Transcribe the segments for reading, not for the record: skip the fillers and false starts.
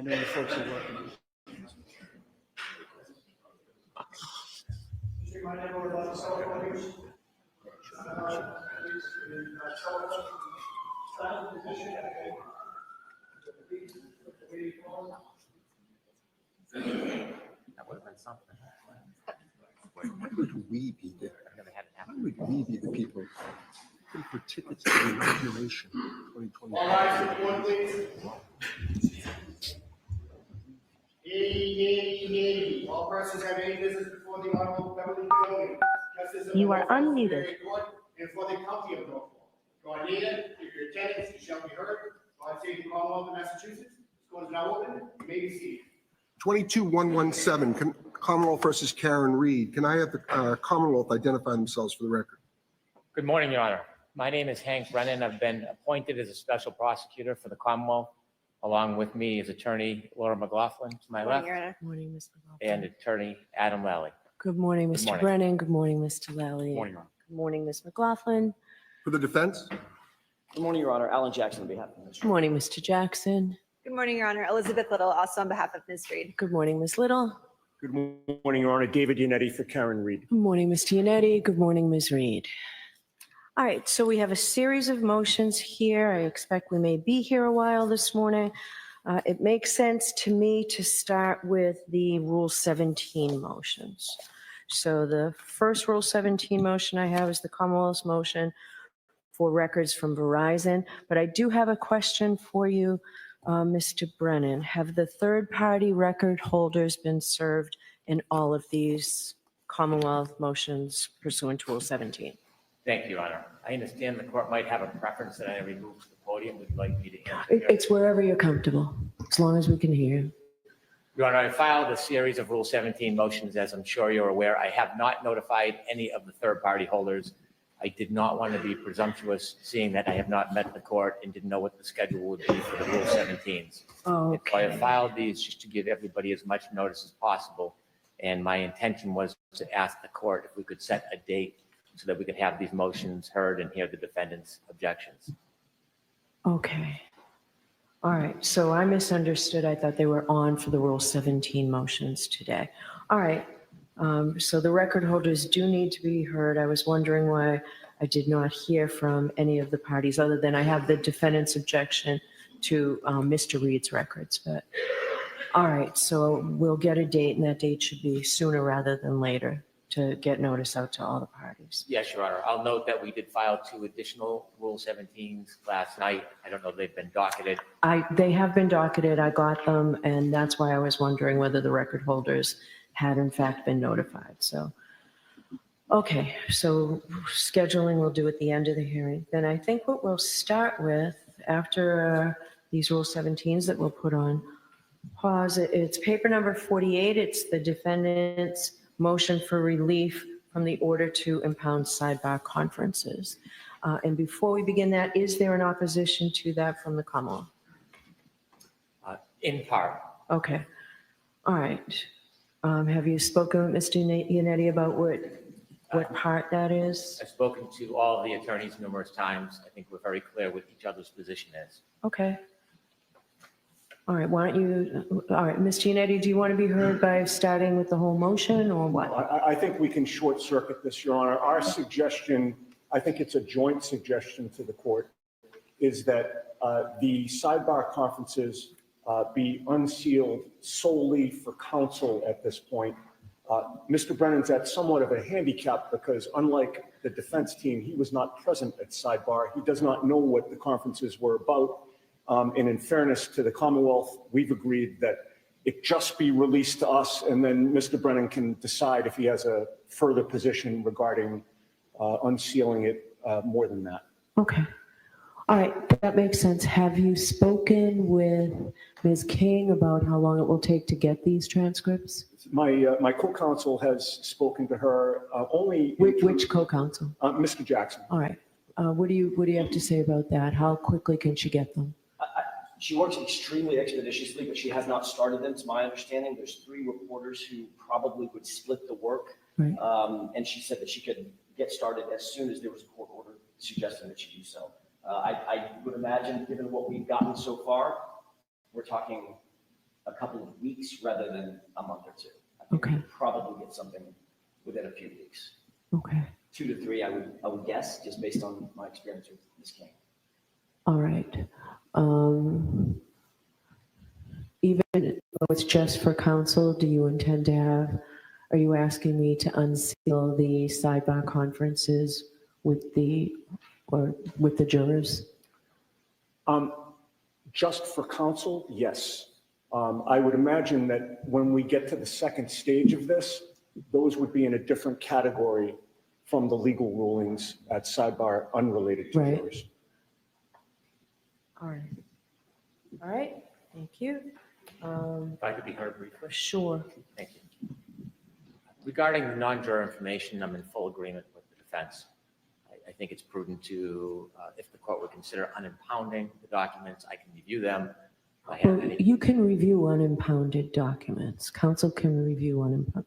I know you folks are working. That would have been something. Why would we be there? Why would we be the people looking for tickets to the inauguration 2020? All right, one please. 80. All persons have any business before the Honorable Beverly Building. You are unmuted. And for the County of Norfolk. Your native, if your attendance, you shall be heard. God save the Commonwealth of Massachusetts. This court is now open. You may be seated. 22117, Commonwealth versus Karen Reed. Can I have the Commonwealth identify themselves for the record? Good morning, Your Honor. My name is Hank Brennan. I've been appointed as a special prosecutor for the Commonwealth. Along with me is attorney Laura McLaughlin to my left, Good morning, Ms. McLaughlin. and attorney Adam Lally. Good morning, Good Mr. morning. Brennan. Good morning, Mr. Lally. Good morning, Your Honor. Good morning, Ms. McLaughlin. For the defense? Good morning, Your Honor. Alan Jackson on behalf of the Good morning, Mr. Jackson. Good morning, Your Honor. Elizabeth Little, also on behalf of Ms. Reed. Good morning, Ms. Little. Good morning, Your Honor. David Yannetti for Karen Reed. Good morning, Mr. Yannetti. Good morning, Ms. Reed. All right, so we have a series of motions here. I expect we may be here a while this morning. It makes sense to me to start with the Rule 17 motions. So the first Rule 17 motion I have is the Commonwealth's motion for records from Verizon. But I do have a question for you, Mr. Brennan. Have the third-party record holders been served in all of these Commonwealth motions pursuant to Rule 17? Thank you, Your Honor. I understand the court might have a preference that I remove from the podium. Would you like me to answer? It's wherever you're comfortable, as long as we can hear you. Your Honor, I filed a series of Rule 17 motions, as I'm sure you're aware. I have not notified any of the third-party holders. I did not want to be presumptuous, seeing that I have not met the court and didn't know what the schedule would be for the Rule 17s. So I have filed these just to give everybody as much notice as possible. And my intention was to ask the court if we could set a date so that we could have these motions heard and hear the defendant's objections. Okay. All right, so I misunderstood. I thought they were on for the Rule 17 motions today. All right, so the record holders do need to be heard. I was wondering why I did not hear from any of the parties, other than I have the defendant's objection to Mr. Reed's records. But all right, so we'll get a date, and that date should be sooner rather than later to get notice out to all the parties. Yes, Your Honor. I'll note that we did file 2 additional Rule 17s last night. I don't know if they've been docketed. They have been docketed. I got them, and that's why I was wondering whether the record holders had in fact been notified. So, okay, so scheduling we'll do at the end of the hearing. Then I think what we'll start with after these Rule 17s that we'll put on pause, it's paper number 48. It's the defendant's motion for relief from the order to impound sidebar conferences. And before we begin that, is there an opposition to that from the Commonwealth? In part. Okay. All right. Have you spoken with Mr. Yannetti about what part that is? I've spoken to all of the attorneys numerous times. I think we're very clear what each other's position is. Okay. All right, why don't you, all right, Mr. Yannetti, do you want to be heard by starting with the whole motion or what? I think we can short circuit this, Your Honor. Our suggestion, I think it's a joint suggestion to the court, is that the sidebar conferences be unsealed solely for counsel at this point. Mr. Brennan's at somewhat of a handicap because unlike the defense team, he was not present at sidebar. He does not know what the conferences were about. And in fairness to the Commonwealth, we've agreed that it just be released to us, and then Mr. Brennan can decide if he has a further position regarding unsealing it more than that. Okay. All right, that makes sense. Have you spoken with Ms. King about how long it will take to get these transcripts? My co-counsel has spoken to her only. Which co-counsel? Mr. Jackson. All right. What do you have to say about that? How quickly can she get them? She works extremely expeditiously, but she has not started them. To my understanding, there's 3 reporters who probably would split the work. Right. And she said that she could get started as soon as there was a court order suggesting that she do so. I would imagine, given what we've gotten so far, we're talking a couple of weeks rather than a month or two. I think we Okay. could probably get something within a few weeks. Okay, 2 to 3, I would guess, just based on my experience with Ms. King. all right. Even though it's just for counsel, do you intend to have, are you asking me to unseal the sidebar conferences with the jurors? Just for counsel, yes. I would imagine that when we get to the second stage of this, those would be in a different category from the legal rulings at sidebar unrelated to Right. jurors. All right. All right, thank you. If I could be heard briefly. Sure. Thank you. Regarding the non-juror information, I'm in full agreement with the defense. I think it's prudent to, if the court would consider unimpounding the documents, I can review them. If I have Well, any, you can review unimpounded documents. Counsel can review impounded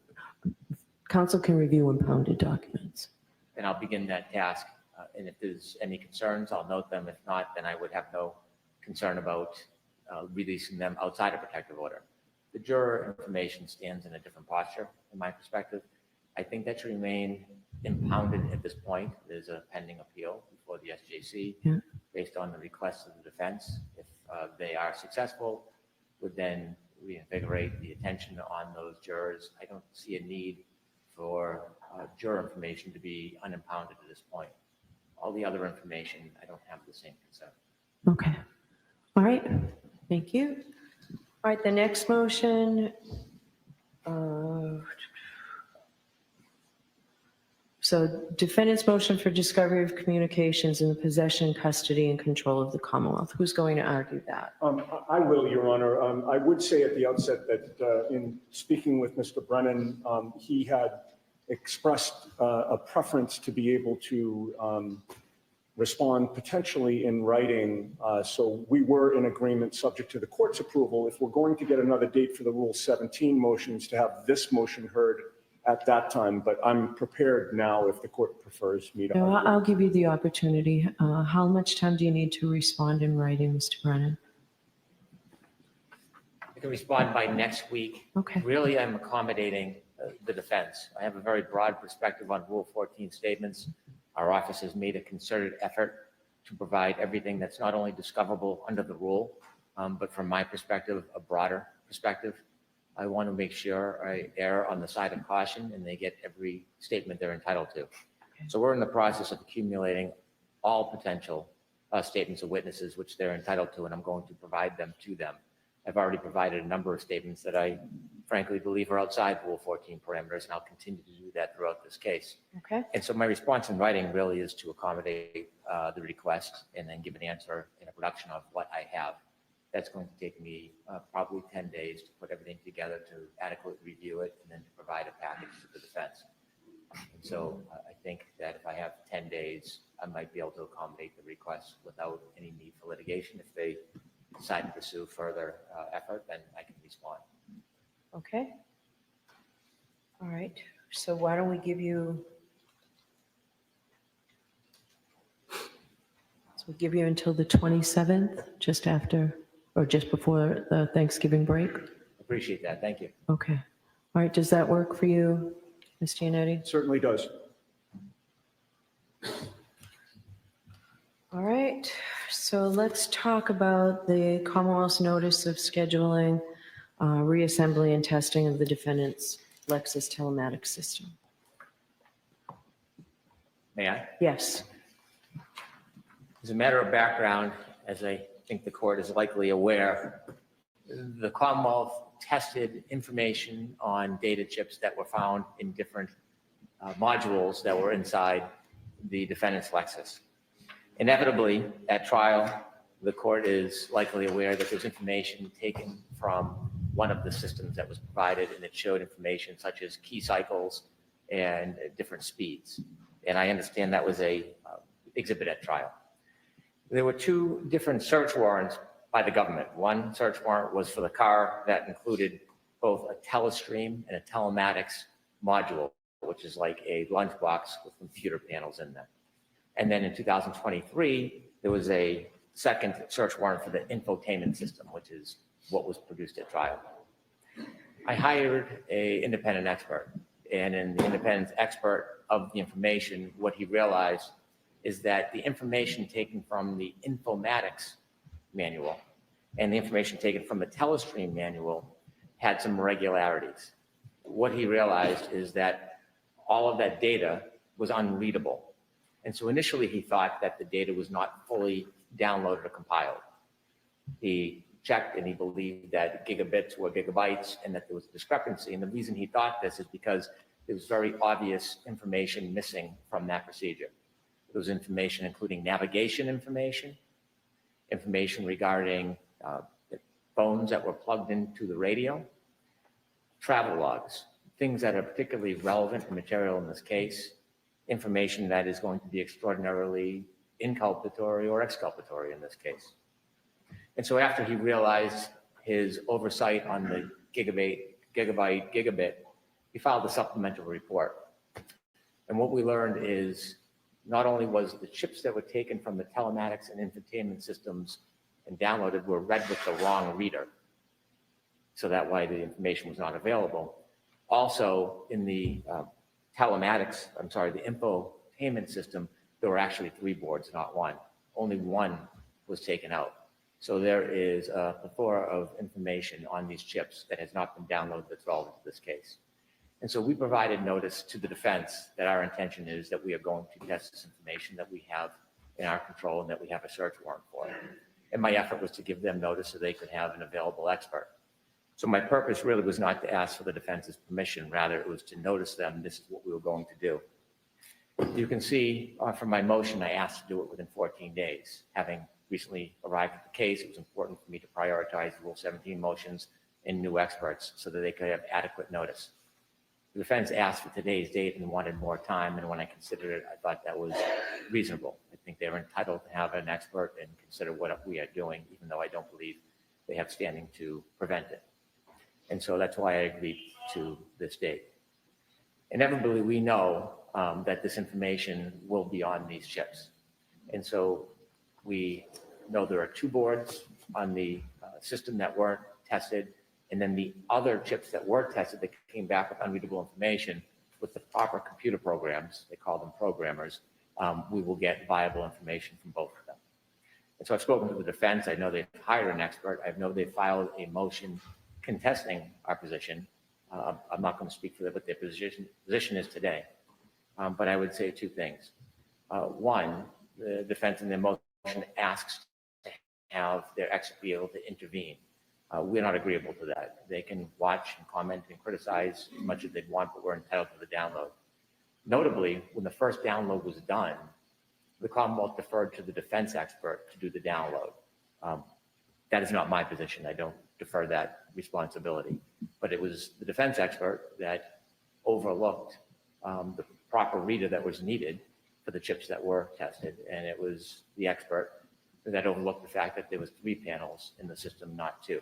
documents. and I'll begin that task. And if there's any concerns, I'll note them. If not, then I would have no concern about releasing them outside of protective order. The juror information stands in a different posture, in my perspective. I think that should remain impounded at this point. There's a pending appeal before the SJC Yeah. based on the request of the defense. If they are successful, would then reinvigorate the attention on those jurors. I don't see a need for juror information to be unimpounded at this point. All the other information, I don't have the same concern. Okay. All right, thank you. All right, the next motion. So defendant's motion for discovery of communications in the possession, custody, and control of the Commonwealth. Who's going to argue that? I will, Your Honor. I would say at the outset that in speaking with Mr. Brennan, he had expressed a preference to be able to respond potentially in writing. So we were in agreement, subject to the court's approval, if we're going to get another date for the Rule 17 motions, to have this motion heard at that time. But I'm prepared now if the court prefers me to No, argue. I'll give you the opportunity. How much time do you need to respond in writing, Mr. Brennan? I can respond by next week. Okay. Really, I'm accommodating the defense. I have a very broad perspective on Rule 14 statements. Our office has made a concerted effort to provide everything that's not only discoverable under the rule, but from my perspective, a broader perspective. I want to make sure I err on the side of caution and they get every statement they're entitled to. So we're in the process of accumulating all potential statements of witnesses, which they're entitled to, and I'm going to provide them to them. I've already provided a number of statements that I frankly believe are outside Rule 14 parameters, and I'll continue to do that throughout this case. Okay. And so my response in writing really is to accommodate the request and then give an answer in a production of what I have. That's going to take me probably 10 days to put everything together, to adequately review it, and then to provide a package to the defense. And so I think that if I have 10 days, I might be able to accommodate the request without any need for litigation. If they decide to pursue further effort, then I can respond. Okay. All right. So why don't we give you, until the 27th, just after, or just before the Thanksgiving break? Appreciate that. Thank you. Okay. All right. Does that work for you, Ms. Giannetti? Certainly does. All right. So let's talk about the Commonwealth's notice of scheduling, reassembly and testing of the defendant's Lexus telematics system. May I? Yes. As a matter of background, as I think the court is likely aware, the Commonwealth tested information on data chips that were found in different modules that were inside the defendant's Lexus. Inevitably, at trial, the court is likely aware that there's information taken from one of the systems that was provided, and it showed information such as key cycles and different speeds. And I understand that was a exhibit at trial. There were two different search warrants by the government. One search warrant was for the car that included both a telestream and a telematics module, which is like a lunchbox with computer panels in them. And then in 2023, there was a second search warrant for the infotainment system, which is what was produced at trial. I hired an independent expert, and in the independent expert of the information, what he realized is that the information taken from the informatics manual and the information taken from the telestream manual had some irregularities. What he realized is that all of that data was unreadable. And so initially he thought that the data was not fully downloaded or compiled. He checked and he believed that gigabits were gigabytes and that there was a discrepancy. And the reason he thought this is because there was very obvious information missing from that procedure. There was information including navigation information, information regarding the phones that were plugged into the radio, travel logs, things that are particularly relevant and material in this case, information that is going to be extraordinarily inculpatory or exculpatory in this case. And so after he realized his oversight on the gigabit, he filed a supplemental report. And what we learned is not only was the chips that were taken from the telematics and infotainment systems and downloaded were read with the wrong reader, so that way the information was not available. Also in the the infotainment system, there were actually 3 boards, not 1. Only 1 was taken out. So there is a plethora of information on these chips that has not been downloaded that's relevant to this case. And so we provided notice to the defense that our intention is that we are going to test this information that we have in our control and that we have a search warrant for. And my effort was to give them notice so they could have an available expert. So my purpose really was not to ask for the defense's permission, rather it was to notice them this is what we were going to do. You can see from my motion, I asked to do it within 14 days. Having recently arrived at the case, it was important for me to prioritize Rule 17 motions and new experts so that they could have adequate notice. The defense asked for today's date and wanted more time, and when I considered it, I thought that was reasonable. I think they're entitled to have an expert and consider what we are doing, even though I don't believe they have standing to prevent it. And so that's why I agreed to this date. Inevitably, we know that this information will be on these chips. And so we know there are 2 boards on the system that weren't tested, and then the other chips that were tested that came back with unreadable information with the proper computer programs, they call them programmers, we will get viable information from both of them. And so I've spoken to the defense. I know they've hired an expert. I know they filed a motion contesting our position. I'm not going to speak for them, but their position is today. But I would say 2 things. One, the defense in their motion asks to have their expert be able to intervene. We're not agreeable to that. They can watch and comment and criticize as much as they want, but we're entitled to the download. Notably, when the first download was done, the Commonwealth deferred to the defense expert to do the download. That is not my position. I don't defer that responsibility. But it was the defense expert that overlooked the proper reader that was needed for the chips that were tested. And it was the expert that overlooked the fact that there was 3 panels in the system, not 2.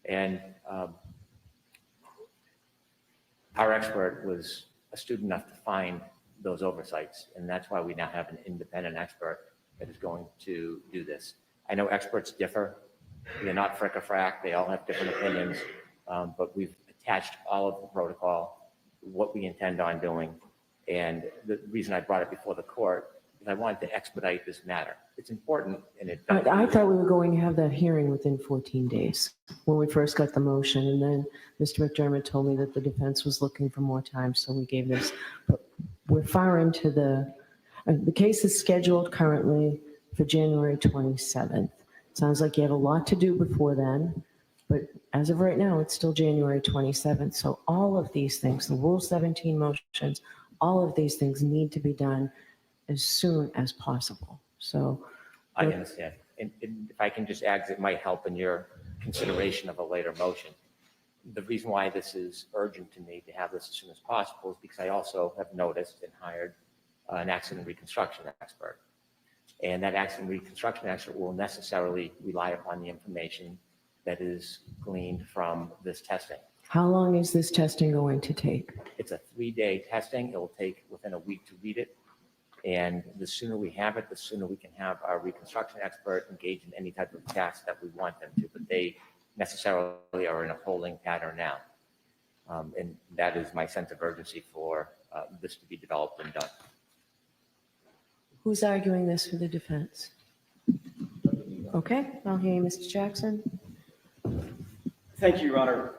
And our expert was astute enough to find those oversights. And that's why we now have an independent expert that is going to do this. I know experts differ. They're not frick-a-frack. They all have different opinions. But we've attached all of the protocol, what we intend on doing. And the reason I brought it before the court is I wanted to expedite this matter. It's important, and it does. I thought we were going to have that hearing within 14 days when we first got the motion. And then Mr. McDermott told me that the defense was looking for more time, so we gave this. But we're far into the case is scheduled currently for January 27th. Sounds like you have a lot to do before then, but as of right now, it's still January 27th. So all of these things, the Rule 17 motions, all of these things need to be done as soon as possible. So I understand. And if I can just add, 'cause it might help in your consideration of a later motion. The reason why this is urgent to me to have this as soon as possible is because I also have noticed and hired an accident reconstruction expert. And that accident reconstruction expert will necessarily rely upon the information that is gleaned from this testing. how long is this testing going to take? It's a 3-day testing. It will take within a week to read it. And the sooner we have it, the sooner we can have our reconstruction expert engage in any type of task that we want them to. But they necessarily are in a holding pattern now. And that is my sense of urgency for this to be developed and done. Who's arguing this for the defense? Okay, I'll hear you, Mr. Jackson. Thank you, Your Honor.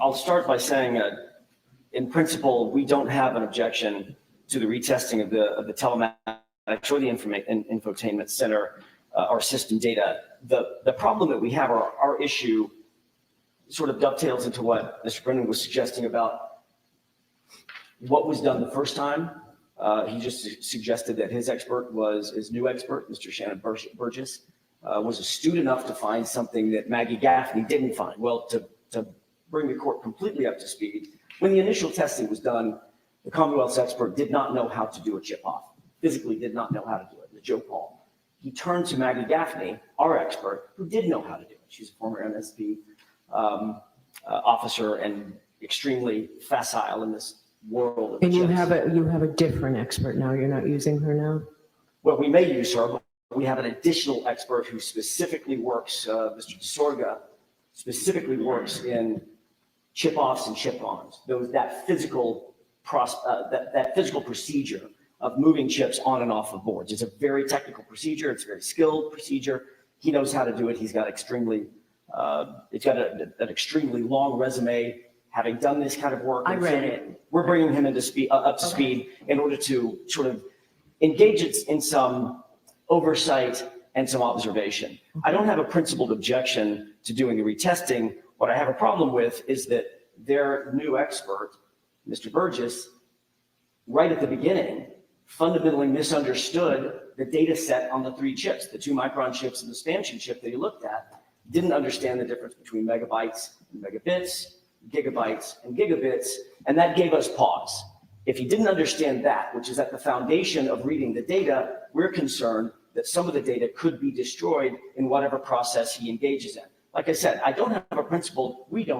I'll start by saying, in principle, we don't have an objection to the retesting of the telematics or the infotainment center or system data. The problem that we have, our issue sort of dovetails into what Mr. Brennan was suggesting about what was done the first time. He just suggested that his new expert, Mr. Shannon Burgess, was astute enough to find something that Maggie Gaffney didn't find. Well, to bring the court completely up to speed, when the initial testing was done, the Commonwealth's expert did not know how to do a chip off, physically did not know how to do it, the Joe Paul. He turned to Maggie Gaffney, our expert, who did know how to do it. She's a former MSP officer and extremely facile in this world. And you have a different expert now. You're not using her now? Well, we may use her, but we have an additional expert who specifically works, Mr. DeSorga, specifically works in chip-offs and chip-ons. That physical procedure of moving chips on and off of boards. It's a very technical procedure. It's a very skilled procedure. He knows how to do it. He's got an extremely long resume, having done this kind of work. I read it. We're bringing him up to speed in order to sort of engage it in some oversight and some observation. I don't have a principled objection to doing the retesting. What I have a problem with is that their new expert, Mr. Burgess, right at the beginning, fundamentally misunderstood the data set on the three chips, the 2-micron chips and the stanchion chip that he looked at, didn't understand the difference between megabytes and megabits, gigabytes and gigabits, and that gave us pause. If he didn't understand that, which is at the foundation of reading the data, we're concerned that some of the data could be destroyed in whatever process he engages in. Like I said, we don't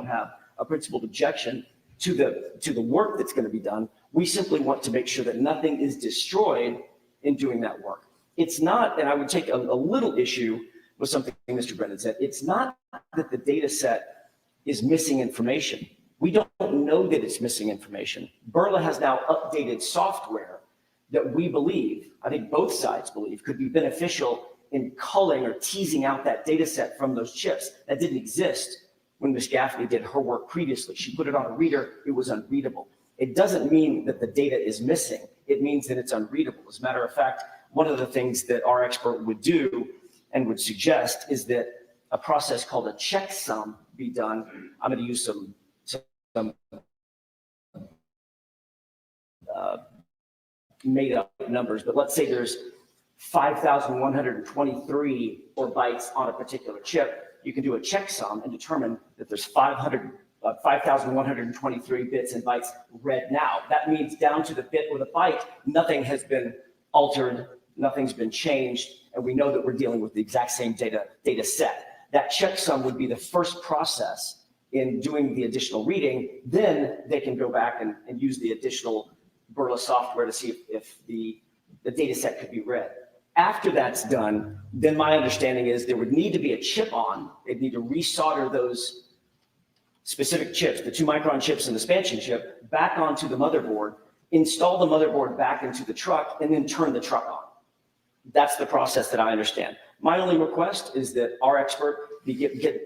have a principled objection to the work that's going to be done. We simply want to make sure that nothing is destroyed in doing that work. It's not, and I would take a little issue with something Mr. Brennan said, it's not that the data set is missing information. We don't know that it's missing information. Burla has now updated software that we believe, I think both sides believe, could be beneficial in culling or teasing out that data set from those chips. That didn't exist when Ms. Gaffney did her work previously. She put it on a reader, it was unreadable. It doesn't mean that the data is missing. It means that it's unreadable. As a matter of fact, one of the things that our expert would do and would suggest is that a process called a checksum be done. I'm going to use some made up numbers, but let's say there's 5,123 bytes on a particular chip. You can do a checksum and determine that there's 5,123 bits and bytes read now. That means down to the bit or the byte, nothing has been altered, nothing's been changed, and we know that we're dealing with the exact same data set. That checksum would be the first process in doing the additional reading. Then they can go back and use the additional Burla software to see if the data set could be read. After that's done, then my understanding is there would need to be a chip on. They'd need to resolder those specific chips, the 2-micron chips and the stanchion chip, back onto the motherboard, install the motherboard back into the truck, and then turn the truck on. That's the process that I understand. My only request is that our expert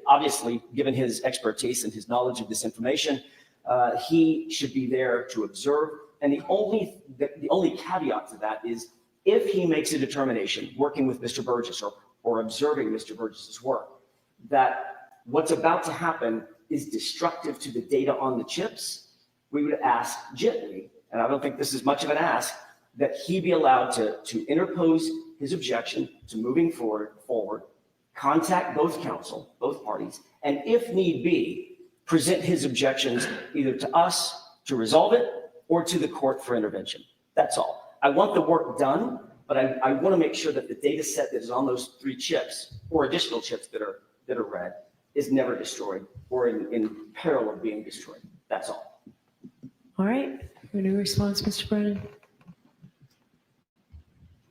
obviously, given his expertise and his knowledge of this information, he should be there to observe. And the only caveat to that is if he makes a determination, working with Mr. Burgess or observing Mr. Burgess's work, that what's about to happen is destructive to the data on the chips, we would ask gently, and I don't think this is much of an ask, that he be allowed to interpose his objection to moving forward, contact both counsel, both parties, and if need be, present his objections either to us to resolve it or to the court for intervention. That's all. I want the work done, but I want to make sure that the data set that is on those 3 chips or additional chips that are read is never destroyed or in peril of being destroyed. That's all. All right. Any response, Mr. Brennan?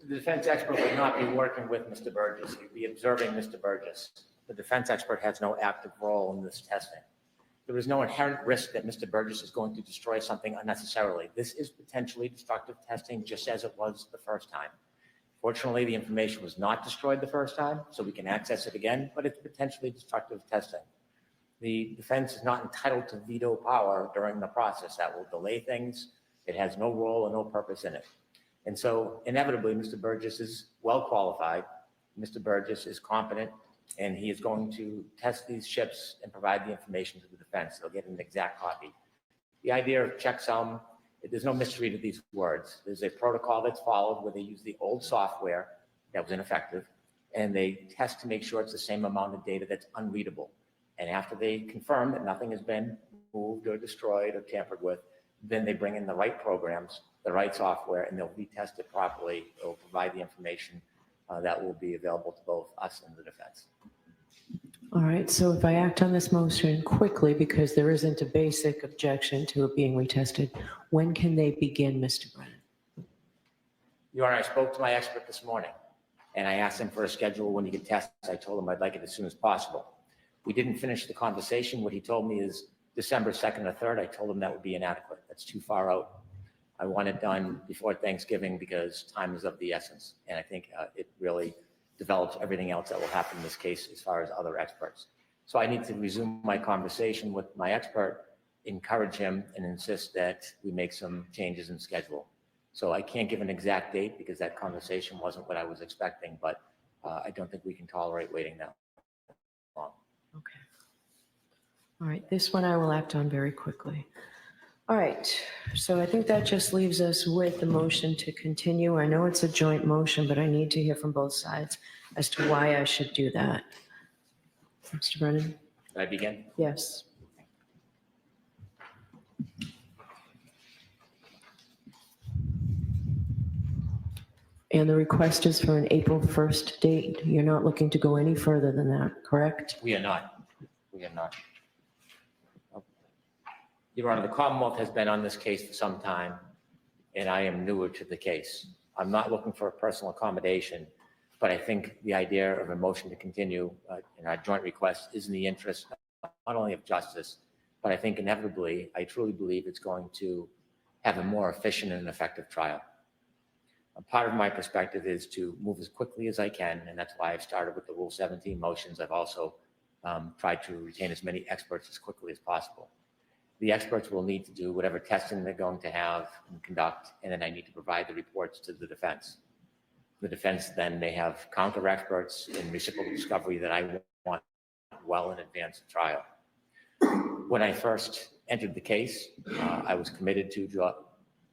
The defense expert would not be working with Mr. Burgess. He'd be observing Mr. Burgess. the defense expert has no active role in this testing. There is no inherent risk that Mr. Burgess is going to destroy something unnecessarily. This is potentially destructive testing, just as it was the first time. Fortunately, the information was not destroyed the first time, so we can access it again, but it's potentially destructive testing. The defense is not entitled to veto power during the process. That will delay things. It has no role and no purpose in it. And so inevitably, Mr. Burgess is well qualified. Mr. Burgess is competent, and he is going to test these ships and provide the information to the defense. They'll get an exact copy. The idea of checksum, there's no mystery to these words. There's a protocol that's followed where they use the old software that was ineffective, and they test to make sure it's the same amount of data that's unreadable. And after they confirm that nothing has been moved or destroyed or tampered with, then they bring in the right programs, the right software, and they'll retest it properly. It will provide the information that will be available to both us and the defense. All right, so if I act on this motion quickly, because there isn't a basic objection to it being retested, when can they begin, Mr. Brennan? Your Honor, I spoke to my expert this morning, and I asked him for a schedule when he could test. I told him I'd like it as soon as possible. We didn't finish the conversation. What he told me is December 2nd or 3rd. I told him that would be inadequate. That's too far out. I want it done before Thanksgiving because time is of the essence, and I think it really develops everything else that will happen in this case as far as other experts. So I need to resume my conversation with my expert, encourage him, and insist that we make some changes in schedule. So I can't give an exact date because that conversation wasn't what I was expecting, but I don't think we can tolerate waiting that long. Okay. All right, this one I will act on very quickly. All right, so I think that just leaves us with the motion to continue. I know it's a joint motion, but I need to hear from both sides as to why I should do that. Mr. Brennan? Can I begin? Yes. And the request is for an April 1st date. You're not looking to go any further than that, correct? We are not. We are not. Your Honor, the Commonwealth has been on this case for some time, and I am newer to the case. I'm not looking for a personal accommodation, but I think the idea of a motion to continue in our joint request is in the interest not only of justice, but I think inevitably, I truly believe it's going to have a more efficient and effective trial. A part of my perspective is to move as quickly as I can, and that's why I've started with the Rule 17 motions. I've also tried to retain as many experts as quickly as possible. The experts will need to do whatever testing they're going to have and conduct, and then I need to provide the reports to the defense. The defense then may have counter experts in reciprocal discovery that I want well in advance of trial. When I first entered the case, I was committed to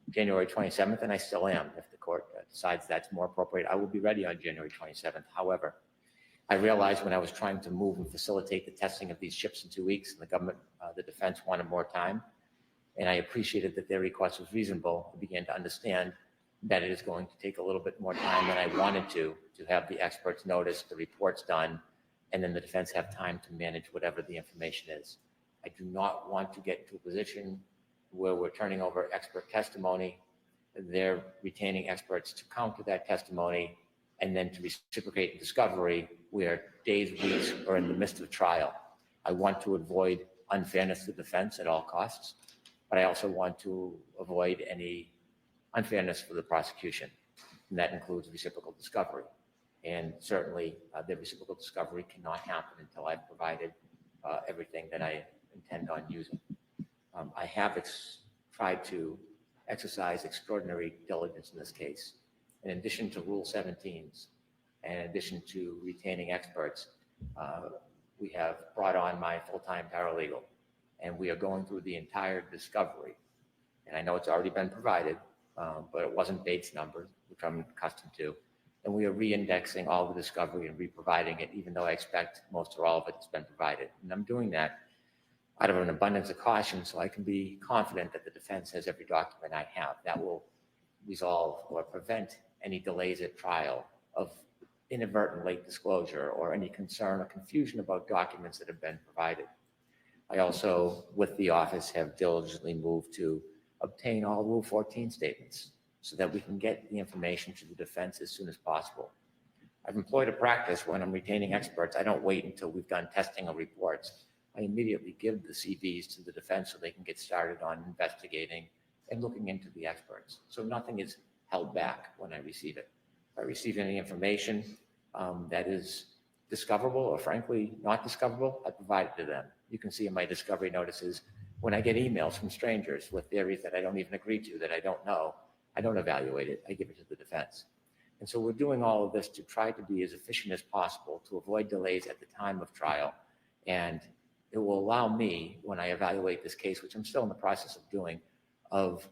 January 27th, and I still am. If the court decides that's more appropriate, I will be ready on January 27th. However, I realized when I was trying to move and facilitate the testing of these ships in 2 weeks, and the government, the defense wanted more time, and I appreciated that their request was reasonable. I began to understand that it is going to take a little bit more time than I wanted to have the experts notice, the reports done, and then the defense have time to manage whatever the information is. I do not want to get into a position where we're turning over expert testimony, they're retaining experts to counter that testimony, and then to reciprocate in discovery where days, weeks, or in the midst of trial. I want to avoid unfairness to the defense at all costs, but I also want to avoid any unfairness for the prosecution, and that includes reciprocal discovery. And certainly, the reciprocal discovery cannot happen until I've provided everything that I intend on using. I have tried to exercise extraordinary diligence in this case. In addition to Rule 17s, and in addition to retaining experts, we have brought on my full-time paralegal, and we are going through the entire discovery. And I know it's already been provided, but it wasn't Bates numbers, which I'm accustomed to. And we are re-indexing all the discovery and re-providing it, even though I expect most or all of it has been provided. And I'm doing that out of an abundance of caution, so I can be confident that the defense has every document I have. That will resolve or prevent any delays at trial of inadvertent late disclosure or any concern or confusion about documents that have been provided. I also, with the office, have diligently moved to obtain all Rule 14 statements so that we can get the information to the defense as soon as possible. I've employed a practice when I'm retaining experts. I don't wait until we've done testing or reports. I immediately give the CVs to the defense so they can get started on investigating and looking into the experts. So nothing is held back when I receive it. If I receive any information that is discoverable or frankly not discoverable, I provide it to them. You can see in my discovery notices, when I get emails from strangers with theories that I don't even agree to, that I don't know, I don't evaluate it, I give it to the defense. And so we're doing all of this to try to be as efficient as possible to avoid delays at the time of trial. And it will allow me, when I evaluate this case, which I'm still in the process of doing, of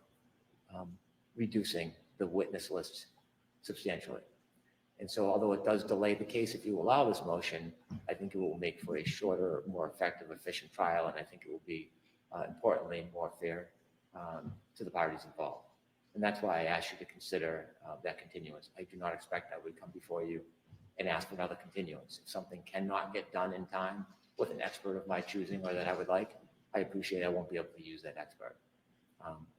reducing the witness list substantially. And so although it does delay the case, if you allow this motion, I think it will make for a shorter, more effective, efficient trial. And I think it will be, importantly, more fair to the parties involved. And that's why I asked you to consider that continuance. I do not expect I would come before you and ask for another continuance. If something cannot get done in time with an expert of my choosing or that I would like, I appreciate I won't be able to use that expert.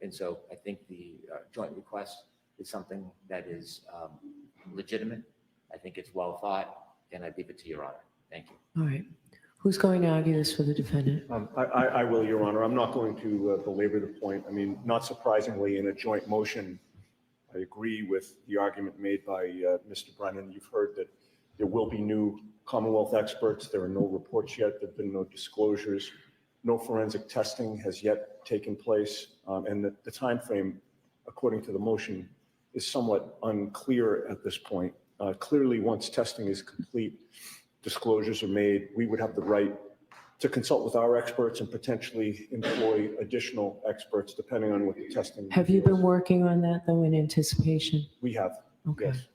And so I think the joint request is something that is legitimate. I think it's well thought, and I leave it to your honor. Thank you. All right. Who's going to argue this for the defendant? I will, Your Honor. I'm not going to belabor the point. I mean, not surprisingly, in a joint motion, I agree with the argument made by Mr. Brennan. You've heard that there will be new Commonwealth experts. There are no reports yet. There have been no disclosures. No forensic testing has yet taken place. And the timeframe, according to the motion, is somewhat unclear at this point. Clearly, once testing is complete, disclosures are made, we would have the right to consult with our experts and potentially employ additional experts depending on what the testing. Have you been working on that, though, in anticipation? We have, Okay. yes.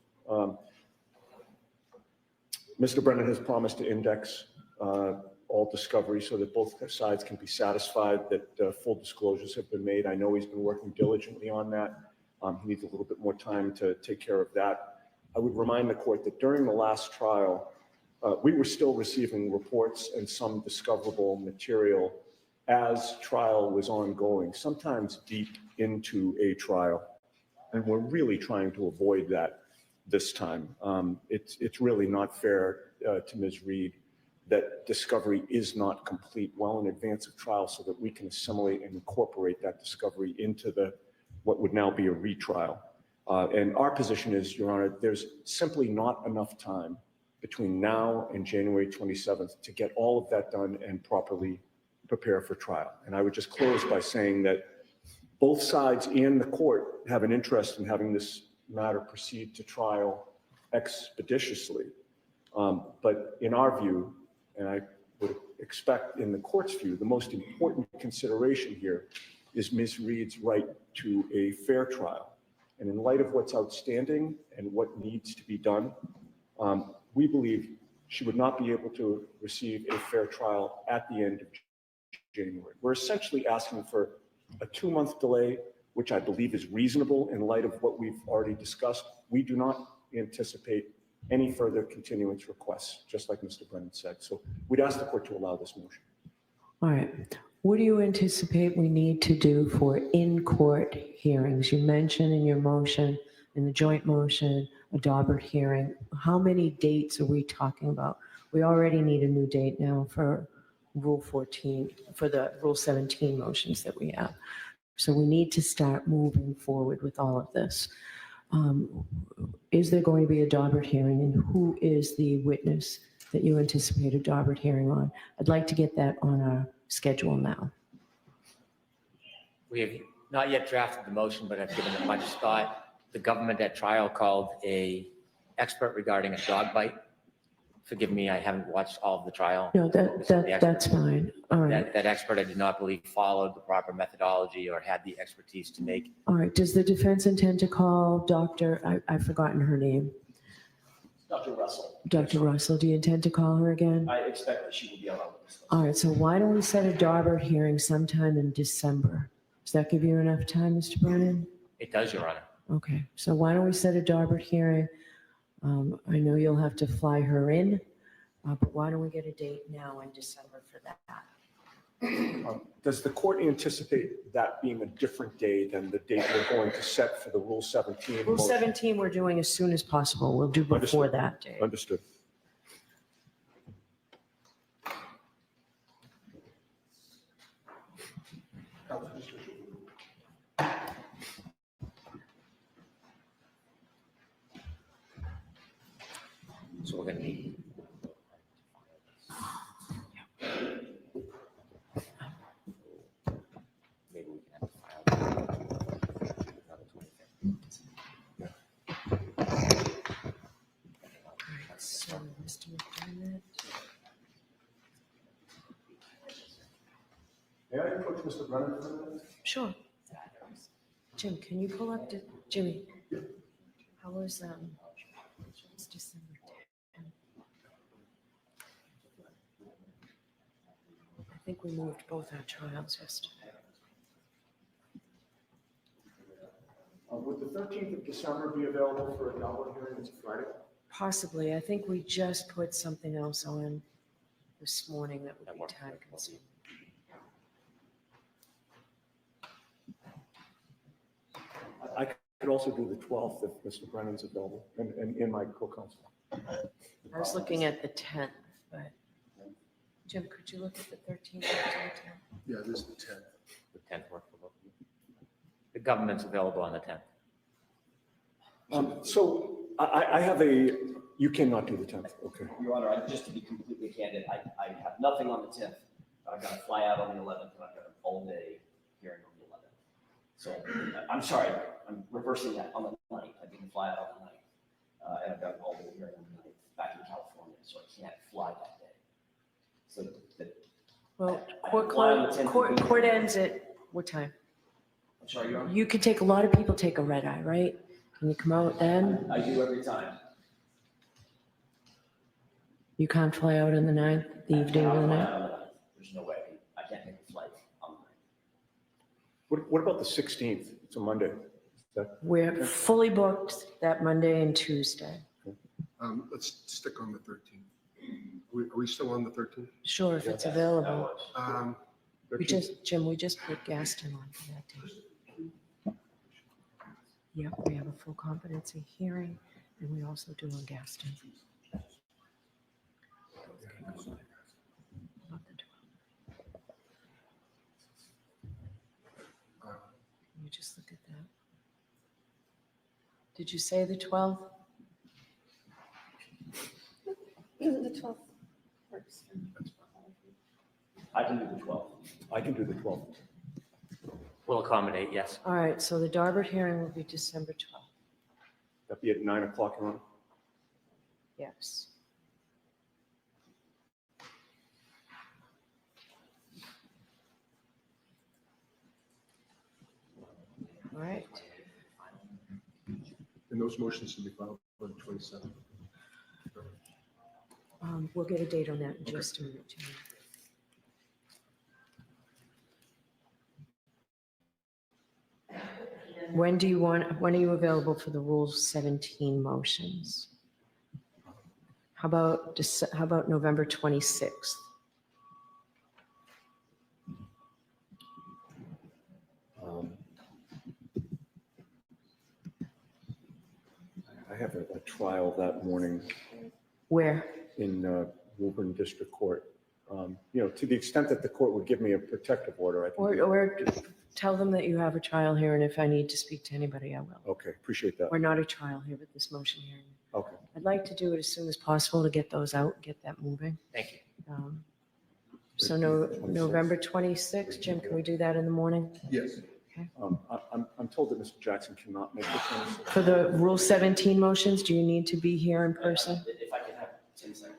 Mr. Brennan has promised to index all discovery so that both sides can be satisfied that full disclosures have been made. I know he's been working diligently on that. He needs a little bit more time to take care of that. I would remind the court that during the last trial, we were still receiving reports and some discoverable material as trial was ongoing, sometimes deep into a trial. And we're really trying to avoid that this time. It's really not fair to Ms. Reed that discovery is not complete well in advance of trial so that we can assimilate and incorporate that discovery into what would now be a retrial. And our position is, Your Honor, there's simply not enough time between now and January 27th to get all of that done and properly prepare for trial. And I would just close by saying that both sides and the court have an interest in having this matter proceed to trial expeditiously. But in our view, and I would expect in the court's view, the most important consideration here is Ms. Reed's right to a fair trial. And in light of what's outstanding and what needs to be done, we believe she would not be able to receive a fair trial at the end of January. We're essentially asking for a 2-month delay, which I believe is reasonable in light of what we've already discussed. We do not anticipate any further continuance requests, just like Mr. Brennan said. So we'd ask the court to allow this motion. All right. What do you anticipate we need to do for in-court hearings? You mentioned in your motion, in the joint motion, a Dauber hearing. How many dates are we talking about? We already need a new date now for Rule 14, for the Rule 17 motions that we have. So we need to start moving forward with all of this. Is there going to be a Dauber hearing, and who is the witness that you anticipate a Dauber hearing on? I'd like to get that on our schedule now. We have not yet drafted the motion, but I've given it much thought. The government at trial called an expert regarding a dog bite. Forgive me, I haven't watched all of the trial. No, that's fine. All right. That expert, I do not believe, followed the proper methodology or had the expertise to make. All right. Does the defense intend to call Dr. I've forgotten her name. Dr. Russell. Dr. Russell, do you intend to call her again? I expect that she will be on our list. All right. So why don't we set a Dauber hearing sometime in December? Does that give you enough time, Mr. Brennan? It does, Your Honor. Okay. So why don't we set a Dauber hearing? I know you'll have to fly her in, but why don't we get a date now in December for that? Does the court anticipate that being a different day than the date we're going to set for the Rule 17? Rule motion? 17, we're doing as soon as possible. We'll do before Understood. that day. Understood. So we're going to need. Maybe we can have to file another 25th. So, Mr. McDermott. May I approach Mr. Brennan for a minute? Sure. Jim, can you pull up, Jimmy? How was, it's December 10th. I think we moved both our trials yesterday. Would the 13th of December be available for a Dauber hearing? It's a Friday. Possibly. I think we just put something else on this morning that would be works. time consuming. I could also do the 12th if Mr. Brennan's available and in my co-counsel. I was looking at the 10th, but Jim, could you look at the 13th? or the 10th? Yeah, this is the 10th. The 10th work for both of you. The government's available on the 10th. So I have you cannot do the 10th, okay. Your Honor, just to be completely candid, I have nothing on the 10th. I've got to fly out on the 11th, and I've got an all-day hearing on the 11th. So I'm sorry, I'm reversing that on the 9th. I didn't fly out on the 9th. And I've got an all-day hearing on the 9th back in California, so I can't fly that day. So Well, I court, fly on the 10th. court ends at what time? I'm sorry, Your Honor? You could take, a lot of people take a red eye, right? Can you come out then? I do every time. You can't fly out on the 9th, the evening of the I'll fly 9th? out on the 9th. There's no way. I can't make a flight on the 9th. What about the 16th? It's a Monday. Is that- We're fully booked that Monday and Tuesday. Let's stick on the 13th. Are we still on the 13th? Sure, if it's That available. works. We just, Jim, we just put Gaston on for that day. Yep, we have a full competency hearing, and we also do on Gaston. Not the 12th. Can you just look at that? Did you say the 12th? The 12th works. I can do the 12th. I can do the 12th. We'll accommodate, yes. All right, so the Dauber hearing will be December 12th. That'd be at 9 o'clock, Your Honor. Yes. All right. And those motions should be filed on the 27th. We'll get a date on that in just a minute, Jimmy. When are you available for the Rule 17 motions? How about November 26th? I have a trial that morning Where? in Woburn District Court. To the extent that the court would give me a protective order, I can. Or tell them that you have a trial here, and if I need to speak to anybody, I will. Okay, appreciate that. We're not a trial here, but this motion hearing. Okay. I'd like to do it as soon as possible to get those out, get that moving. Thank you. So November 26th, Jim, can we do that in the morning? Yes. I'm told that Mr. Jackson cannot make the 26th. For the Rule 17 motions, do you need to be here in person? If I can have 10 seconds.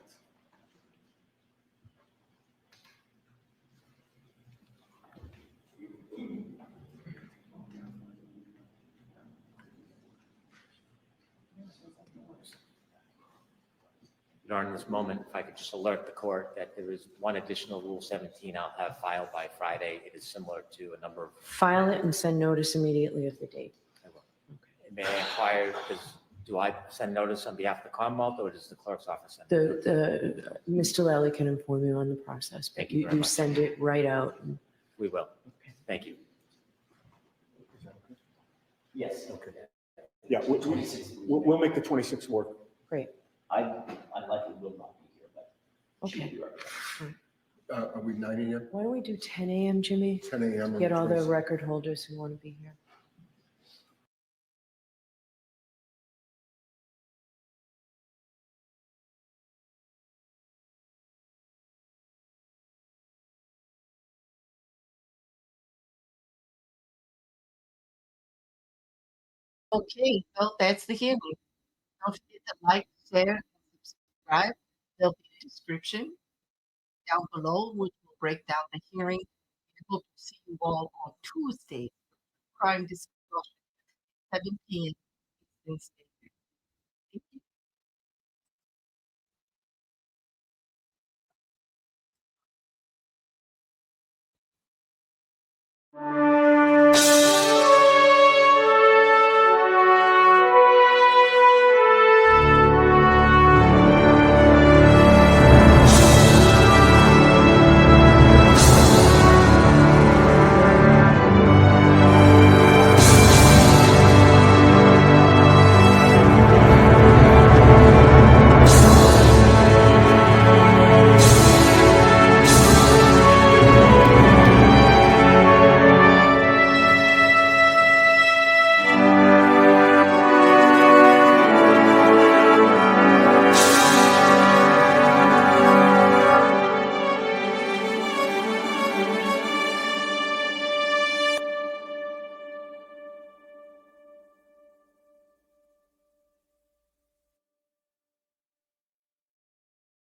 During this moment, if I could just alert the court that there is one additional Rule 17 I'll have filed by Friday. It is similar to a number of, File it and send notice immediately of the date. may I inquire, Do I send notice on behalf of the Commonwealth or does the clerk's office send? it? Mr. Lally can inform you on the process, but Thank you very you much. send it right out. We will. Thank you. Yes. Okay. Yeah, we'll make the 26th work. Great, I likely will not be here, but she will okay. be right back. Are we 9 AM? Why don't we do 10 a.m., Jimmy? 10 AM? on Get all the 26th? record holders who want to be here. Okay, well, that's the hearing. Don't forget to like, share, and subscribe. There'll be a description down below, which will break down the hearing. And hope to see you all on Tuesday, crime discussion, 7 p.m. Eastern Standard